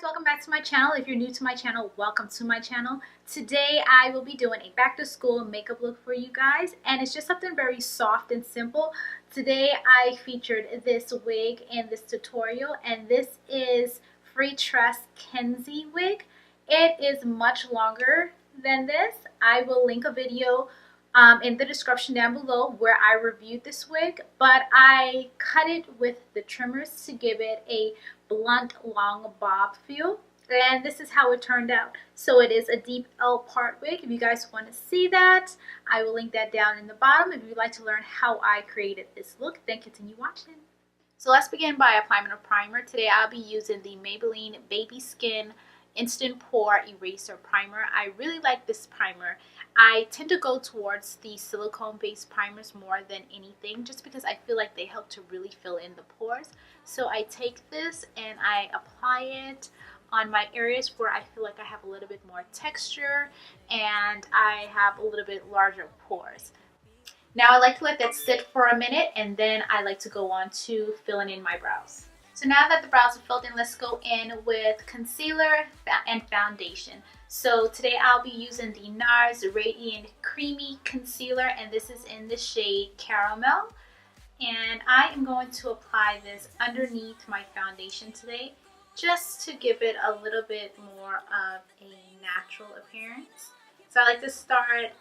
welcome back to my channel. If you're new to my channel, welcome to my channel. Today I will be doing a back to school makeup look for you guys, and it's just something very soft and simple. Today I featured this wig in this tutorial, and this is Freetress Kenzie wig. It is much longer than this. I will link a video in the description down below where I reviewed this wig, but I cut it with the trimmers to give it a blunt long bob feel, and this is how it turned out. So it is a deep L part wig. If you guys want to see that, I will link that down in the bottom. If you'd like to learn how I created this look, then continue watching. So let's begin by applying a primer. Today I'll be using the Maybelline Baby Skin Instant Pore Eraser Primer. I really like this primer. I tend to go towards the silicone based primers more than anything, just because I feel like they help to really fill in the pores. So I take this and I apply it on my areas where I feel like I have a little bit more texture and I have a little bit larger pores. Now I like to let that sit for a minute, and then I like to go on to filling in my brows. So now that the brows are filled in, let's go in with concealer and foundation. So today I'll be using the NARS Radiant Creamy Concealer, and this is in the shade Caramel. And I am going to apply this underneath my foundation today, just to give it a little bit more of a natural appearance. So I like to start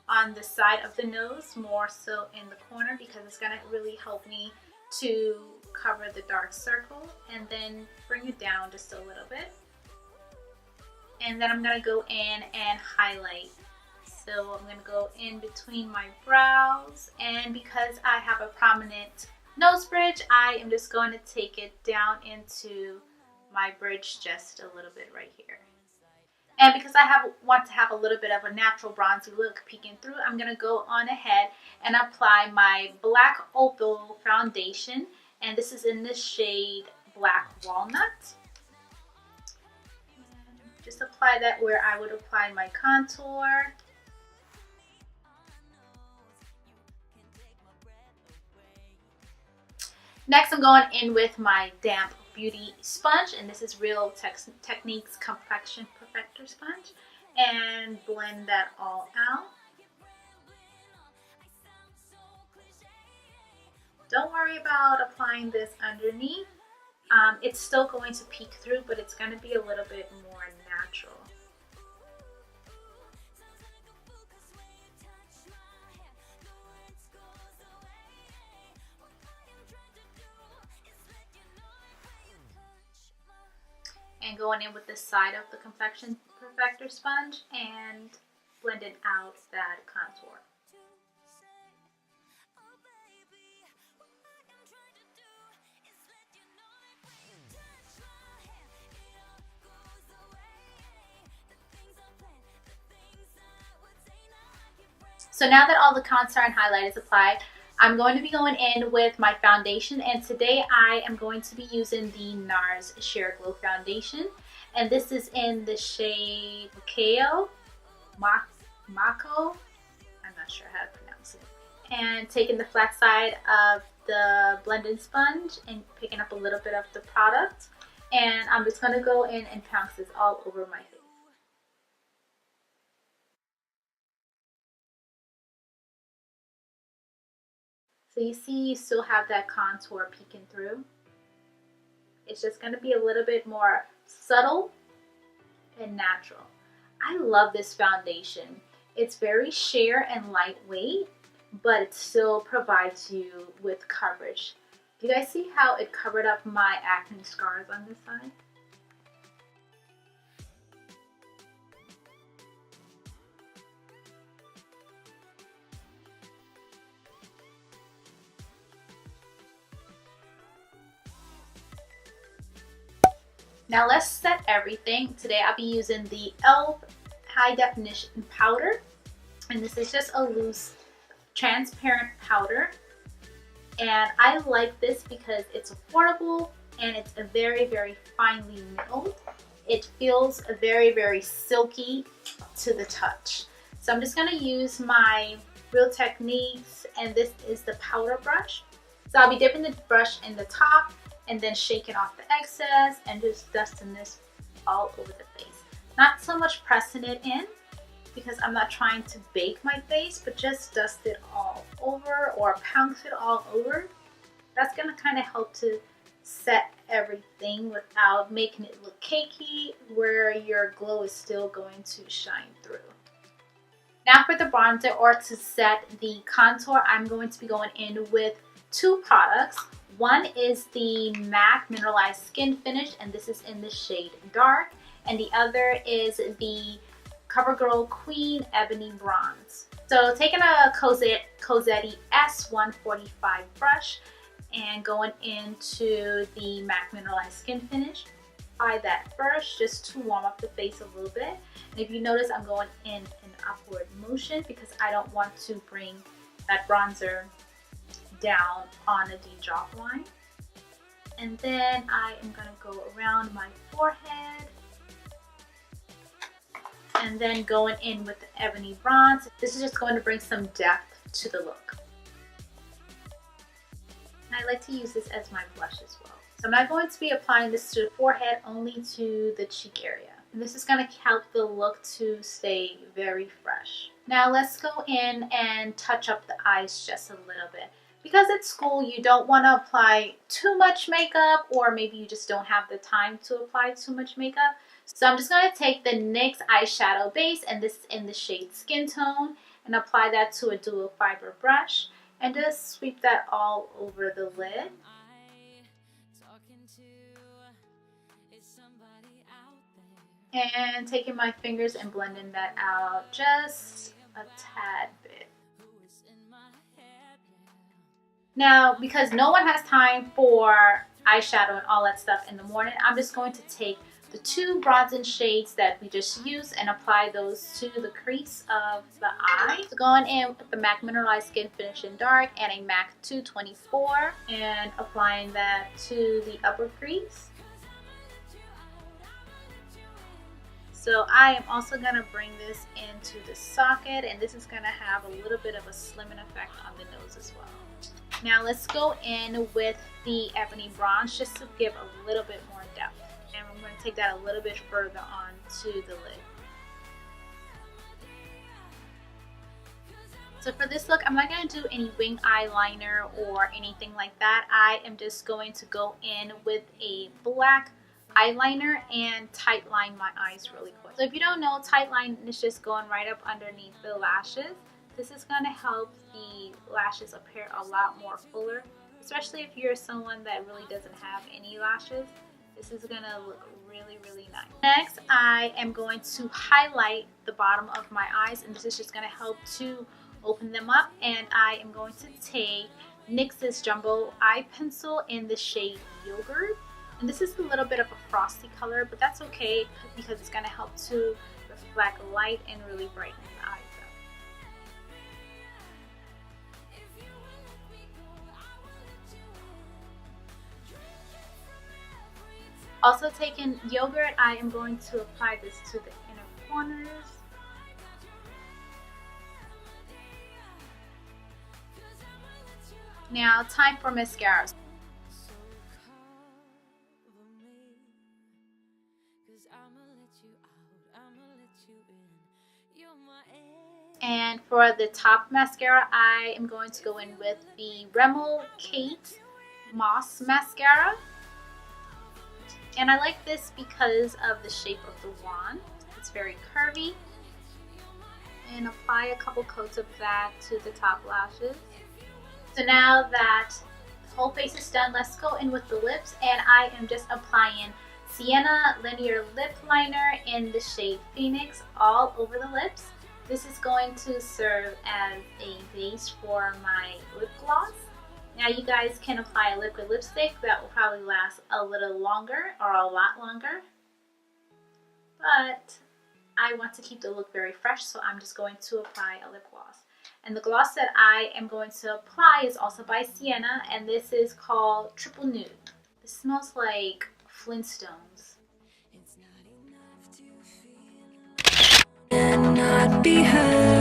on the side of the nose, more so in the corner, because it's going to really help me to cover the dark circle, and then bring it down just a little bit. And then I'm going to go in and highlight. So I'm going to go in between my brows, and because I have a prominent nose bridge, I am just going to take it down into my bridge just a little bit right here. And because I want to have a little bit of a natural bronzy look peeking through, I'm going to go on ahead and apply my Black Opal foundation. And this is in the shade Black Walnut. And just apply that where I would apply my contour. Next, I'm going in with my damp beauty sponge, and this is Real Techniques Complexion Perfector Sponge, and blend that all out. Don't worry about applying this underneath. It's still going to peek through, but it's going to be a little bit more natural. And going in with the side of the Complexion Perfector Sponge and blending out that contour. So now that all the contour and highlight is applied, I'm going to be going in with my foundation, and today I am going to be using the NARS Sheer Glow Foundation, and this is in the shade Mako. I'm not sure how to pronounce it. And taking the flat side of the blending sponge and picking up a little bit of the product, and I'm just going to go in and pounce this all over my face. So you see, you still have that contour peeking through. It's just going to be a little bit more subtle and natural. I love this foundation. It's very sheer and lightweight, but it still provides you with coverage. Do you guys see how it covered up my acne scars on this side? Now let's set everything. Today I'll be using the e.l.f. High Definition Powder, and this is just a loose transparent powder, and I like this because it's affordable and it's very, very finely milled. It feels very, very silky to the touch. So I'm just going to use my Real Techniques, and this is the powder brush. So I'll be dipping the brush in the top and then shaking off the excess and just dusting this all over the face. Not so much pressing it in because I'm not trying to bake my face, but just dust it all over or pounce it all over. That's gonna kind of help to set everything without making it look cakey, where your glow is still going to shine through. Now for the bronzer, or to set the contour, I'm going to be going in with two products. One is the MAC Mineralized Skin Finish, and this is in the shade Dark. And the other is the CoverGirl Queen Ebony Bronze. So taking a Cosetti S145 brush and going into the MAC Mineralized Skin Finish. Apply that first just to warm up the face a little bit. And if you notice, I'm going in an upward motion because I don't want to bring that bronzer down on the drop line. And then I am going to go around my forehead and then going in with the Ebony Bronze. This is just going to bring some depth to the look. And I like to use this as my blush as well. So I'm not going to be applying this to the forehead, only to the cheek area. And this is going to help the look to stay very fresh. Now let's go in and touch up the eyes just a little bit. Because at school you don't want to apply too much makeup, or maybe you just don't have the time to apply too much makeup. So I'm just going to take the NYX eyeshadow base, and this is in the shade Skin Tone, and apply that to a dual fiber brush and just sweep that all over the lid. And taking my fingers and blending that out just a tad bit. Now, because no one has time for eyeshadow and all that stuff in the morning, I'm just going to take the two bronzing shades that we just used and apply those to the crease of the eye. So going in with the MAC Mineralized Skin Finish in Dark and a MAC 224 and applying that to the upper crease. So I am also going to bring this into the socket, and this is going to have a little bit of a slimming effect on the nose as well. Now let's go in with the Ebony Bronze just to give a little bit more depth. And I'm going to take that a little bit further on to the lid. So for this look, I'm not going to do any wing eyeliner or anything like that. I am just going to go in with a black eyeliner and tight line my eyes really quick. So if you don't know, tight line is just going right up underneath the lashes. This is going to help the lashes appear a lot more fuller, especially if you're someone that really doesn't have any lashes. This is going to look really, really nice. Next, I am going to highlight the bottom of my eyes, and this is just going to help to open them up. And I am going to take NYX's Jumbo Eye Pencil in the shade Yogurt. And this is a little bit of a frosty color, but that's okay because it's going to help to reflect light and really brighten the eyes up. Also taking Yogurt, I am going to apply this to the inner corners. Now, time for mascara. And for the top mascara, I am going to go in with the Rimmel Kate Moss Mascara. And I like this because of the shape of the wand. It's very curvy. And apply a couple coats of that to the top lashes. So now that the whole face is done, let's go in with the lips. And I am just applying Sienna Linear Lip Liner in the shade Phoenix all over the lips. This is going to serve as a base for my lip gloss. Now you guys can apply a liquid lipstick that will probably last a little longer or a lot longer. But I want to keep the look very fresh, so I'm just going to apply a lip gloss. And the gloss that I am going to apply is also by Sienna, and this is called Triple Nude. It smells like Flintstones. And not be heard.